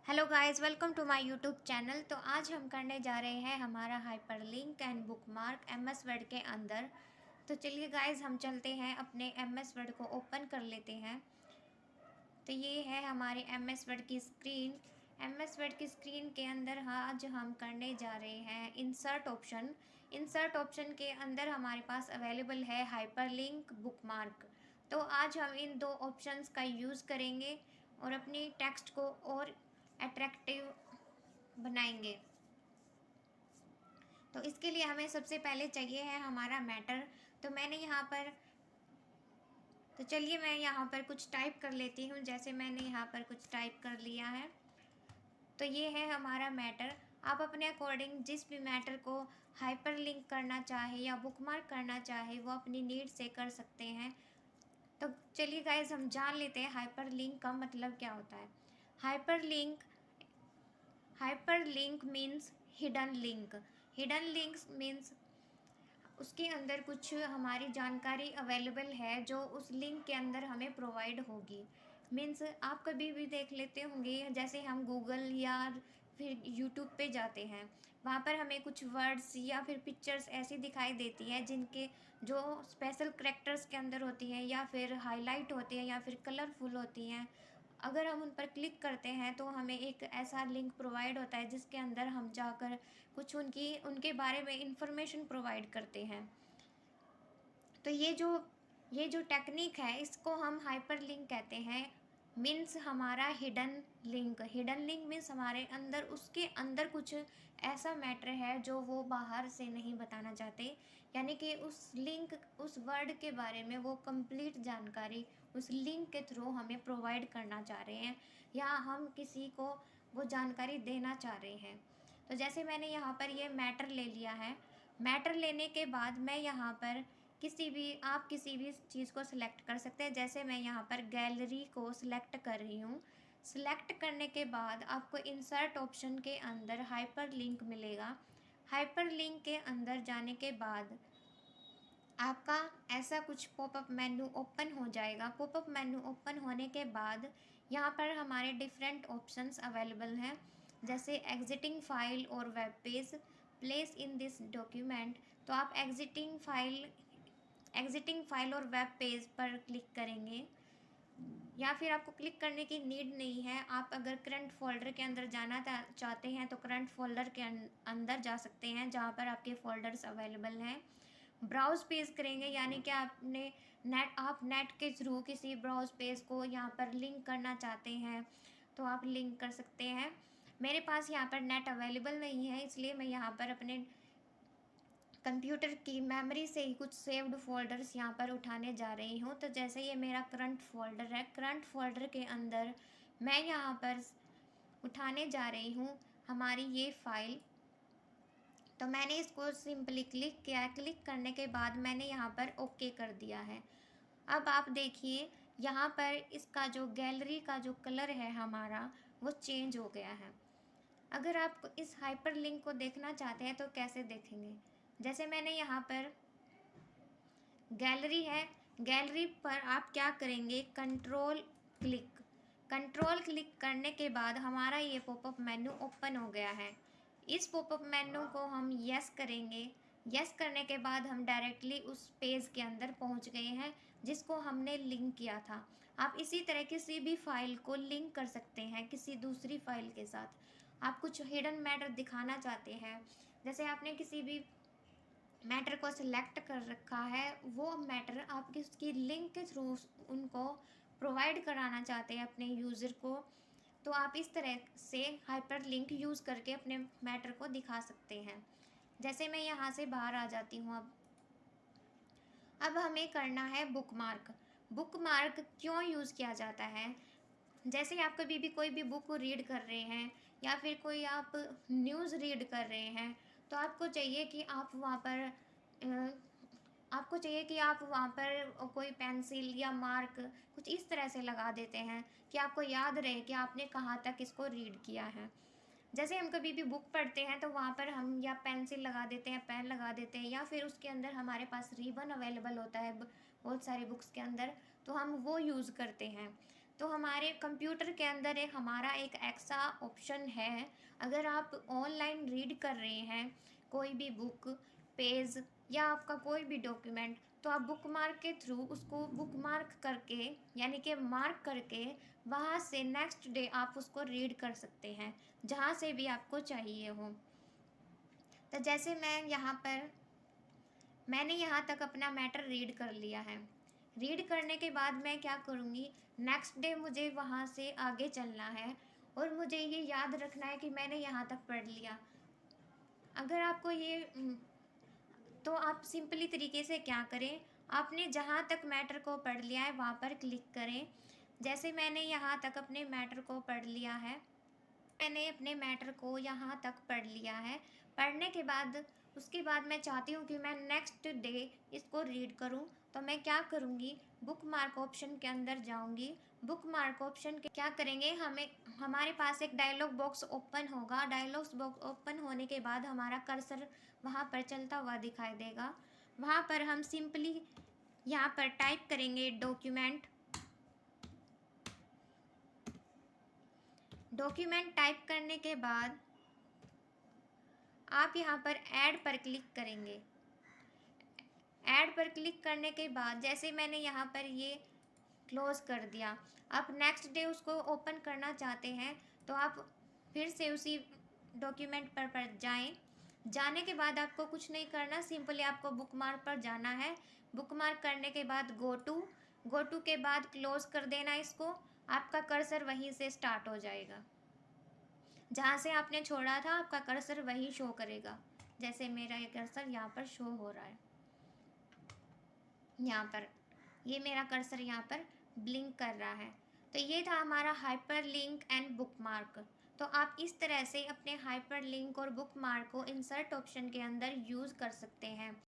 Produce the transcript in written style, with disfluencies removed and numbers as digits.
Hello guys, welcome to my YouTube channel. तो आज हम करने जा रहे हैं हमारा hyperlink and bookmark MS Word के अंदर। तो चलिए गाइस, हम चलते हैं अपने एमएस वर्ड को ओपन कर लेते हैं। तो ये है हमारे एमएस वर्ड की स्क्रीन। एमएस वर्ड की स्क्रीन के अंदर आज हम करने जा रहे हैं इंसर्ट ऑप्शन। इंसर्ट ऑप्शन के अंदर हमारे पास अवेलेबल है हाइपरलिंक, बुकमार्क। तो आज हम इन दो ऑप्शंस का यूज़ करेंगे और अपनी टेक्स्ट को और अट्रैक्टिव बनाएंगे। तो इसके लिए हमें सबसे पहले चाहिए है हमारा मैटर। तो मैंने यहाँ पर तो चलिए मैं यहाँ पर कुछ टाइप कर लेती हूँ। जैसे मैंने यहाँ पर कुछ टाइप कर लिया है, तो ये है हमारा मैटर। आप अपने अकॉर्डिंग जिस भी मैटर को हाइपर लिंक करना चाहे या बुकमार्क करना चाहे वो अपनी नीड से कर सकते हैं। तो चलिए गाइज, हम जान लेते हैं हाइपर लिंक का मतलब क्या होता है। Hyper link means hidden link. Hidden links means उसके अंदर कुछ हमारी जानकारी अवेलेबल है जो उस लिंक के अंदर हमें प्रोवाइड होगी। मीन्स आप कभी भी देख लेते होंगे, जैसे हम गूगल या फिर यूट्यूब पे जाते हैं, वहाँ पर हमें कुछ वर्ड्स या फिर पिक्चर्स ऐसी दिखाई देती हैं जिनके जो स्पेशल करेक्टर्स के अंदर होती हैं या फिर हाईलाइट होती हैं या फिर कलरफुल होती हैं। अगर हम उन पर क्लिक करते हैं तो हमें एक ऐसा लिंक प्रोवाइड होता है जिसके अंदर हम जाकर कुछ उनके बारे में इंफॉर्मेशन प्रोवाइड करते हैं। तो ये जो टेक्निक है इसको हम हाइपर लिंक कहते हैं। मीन्स हमारा हिडन लिंक मीन्स हमारे अंदर उसके अंदर कुछ ऐसा मैटर है जो वो बाहर से नहीं बताना चाहते। यानी कि उस वर्ड के बारे में वो कंप्लीट जानकारी उस लिंक के थ्रू हमें प्रोवाइड करना चाह रहे हैं या हम किसी को वो जानकारी देना चाह रहे हैं। तो जैसे मैंने यहाँ पर ये मैटर ले लिया है। मैटर लेने के बाद मैं यहाँ पर आप किसी भी चीज़ को सिलेक्ट कर सकते हैं। जैसे मैं यहाँ पर गैलरी को सिलेक्ट कर रही हूँ। सिलेक्ट करने के बाद आपको इंसर्ट ऑप्शन के अंदर हाइपर लिंक मिलेगा। हाइपर लिंक के अंदर जाने के बाद आपका ऐसा कुछ पॉपअप मेन्यू ओपन हो जाएगा। पॉपअप मेन्यू ओपन होने के बाद यहाँ पर हमारे डिफरेंट ऑप्शंस अवेलेबल हैं, जैसे एग्जिटिंग फाइल और web page, place in this document. तो आप एग्जिटिंग फाइल और वेब पेज पर क्लिक करेंगे या फिर आपको क्लिक करने की नीड नहीं है। आप अगर करंट फोल्डर के अंदर जाना चाहते हैं तो करंट फोल्डर के अंदर जा सकते हैं जहाँ पर आपके फोल्डर्स अवेलेबल हैं। ब्राउज़ पेज करेंगे, यानी कि आप नेट के थ्रू किसी ब्राउज़ पेज को यहाँ पर लिंक करना चाहते हैं तो आप लिंक कर सकते हैं। मेरे पास यहाँ पर नेट अवेलेबल नहीं है, इसलिए मैं यहाँ पर अपने कंप्यूटर की मेमोरी से ही कुछ सेव्ड फ़ोल्डर्स यहाँ पर उठाने जा रही हूँ। तो जैसे ये मेरा करंट फ़ोल्डर है, करंट फ़ोल्डर के अंदर मैं यहाँ पर उठाने जा रही हूँ हमारी ये फ़ाइल। तो मैंने इसको सिंपली क्लिक किया। क्लिक करने के बाद मैंने यहाँ पर ओके कर दिया है। अब आप देखिए यहाँ पर इसका जो गैलरी का जो कलर है हमारा वो चेंज हो गया है। अगर आप इस हाइपर लिंक को देखना चाहते हैं तो कैसे देखेंगे, जैसे मैंने यहाँ पर गैलरी है, गैलरी पर आप क्या करेंगे, कंट्रोल क्लिक करने के बाद हमारा ये पॉपअप मेन्यू ओपन हो गया है। इस पॉपअप मेन्यू को हम यस करेंगे। यस करने के बाद हम डायरेक्टली उस पेज के अंदर पहुंच गए हैं जिसको हमने लिंक किया था। आप इसी तरह किसी भी फाइल को लिंक कर सकते हैं किसी दूसरी फाइल के साथ। आप कुछ हिडन मैटर दिखाना चाहते हैं, जैसे आपने किसी भी मैटर को सिलेक्ट कर रखा है, वो मैटर आप किसकी लिंक के थ्रू उनको प्रोवाइड कराना चाहते हैं अपने यूज़र को, तो आप इस तरह से हाइपर लिंक यूज़ करके अपने मैटर को दिखा सकते हैं। जैसे मैं यहाँ से बाहर आ जाती हूँ। अब हमें करना है बुकमार्क। बुकमार्क क्यों यूज़ किया जाता है, जैसे आप कभी भी कोई भी बुक रीड कर रहे हैं या फिर कोई आप न्यूज़ रीड कर रहे हैं तो आपको चाहिए कि आप वहाँ पर कोई पेंसिल या मार्क कुछ इस तरह से लगा देते हैं कि आपको याद रहे कि आपने कहाँ तक इसको रीड किया है। जैसे हम कभी भी बुक पढ़ते हैं तो वहाँ पर हम या पेंसिल लगा देते हैं, पेन लगा देते हैं, या फिर उसके अंदर हमारे पास रिबन अवेलेबल होता है बहुत सारी बुक्स के अंदर, तो हम वो यूज़ करते हैं। तो हमारे कंप्यूटर के अंदर एक हमारा एक ऐसा ऑप्शन है, अगर आप ऑनलाइन रीड कर रहे हैं कोई भी बुक, पेज या आपका कोई भी डॉक्यूमेंट, तो आप बुक मार्क के थ्रू उसको बुक मार्क करके यानी कि मार्क करके वहाँ से नेक्स्ट डे आप उसको रीड कर सकते हैं, जहाँ से भी आपको चाहिए हो। तो जैसे मैंने यहाँ तक अपना मैटर रीड कर लिया है। रीड करने के बाद मैं क्या करूँगी, नेक्स्ट डे मुझे वहाँ से आगे चलना है और मुझे ये याद रखना है कि मैंने यहाँ तक पढ़ लिया। अगर आपको तो आप सिंपली तरीके से क्या करें, आपने जहाँ तक मैटर को पढ़ लिया है वहाँ पर क्लिक करें। जैसे मैंने यहाँ तक अपने मैटर को पढ़ लिया है, मैंने अपने मैटर को यहाँ तक पढ़ लिया है। पढ़ने के बाद उसके बाद मैं चाहती हूँ कि मैं नेक्स्ट डे इसको रीड करूँ, तो मैं क्या करूँगी, बुक मार्क ऑप्शन के अंदर जाऊँगी। बुक मार्क ऑप्शन के क्या करेंगे, हमारे पास एक डायलॉग बॉक्स ओपन होगा। डायलॉग बॉक्स ओपन होने के बाद हमारा कर्सर वहाँ पर चलता हुआ दिखाई देगा। वहाँ पर हम सिंपली यहाँ पर टाइप करेंगे डॉक्यूमेंट। डॉक्यूमेंट टाइप करने के बाद आप यहाँ पर ऐड पर क्लिक करेंगे। ऐड पर क्लिक करने के बाद जैसे मैंने यहाँ पर ये क्लोज कर दिया, आप नेक्स्ट डे उसको ओपन करना चाहते हैं तो आप फिर से उसी डॉक्यूमेंट पर जाएं। जाने के बाद आपको कुछ नहीं करना, सिंपली आपको बुक मार्क पर जाना है। बुक मार्क करने के बाद गो टू के बाद क्लोज कर देना इसको। आपका कर्सर वहीं से स्टार्ट हो जाएगा, जहाँ से आपने छोड़ा था आपका कर्सर वही शो करेगा। जैसे मेरा ये कर्सर यहाँ पर शो हो रहा है, यहाँ पर ये मेरा कर्सर यहाँ पर ब्लिंक कर रहा है। तो ये था हमारा hyper link and book mark. तो आप इस तरह से अपने हाइपर लिंक और बुक मार्क को इंसर्ट ऑप्शन के अंदर यूज़ कर सकते हैं।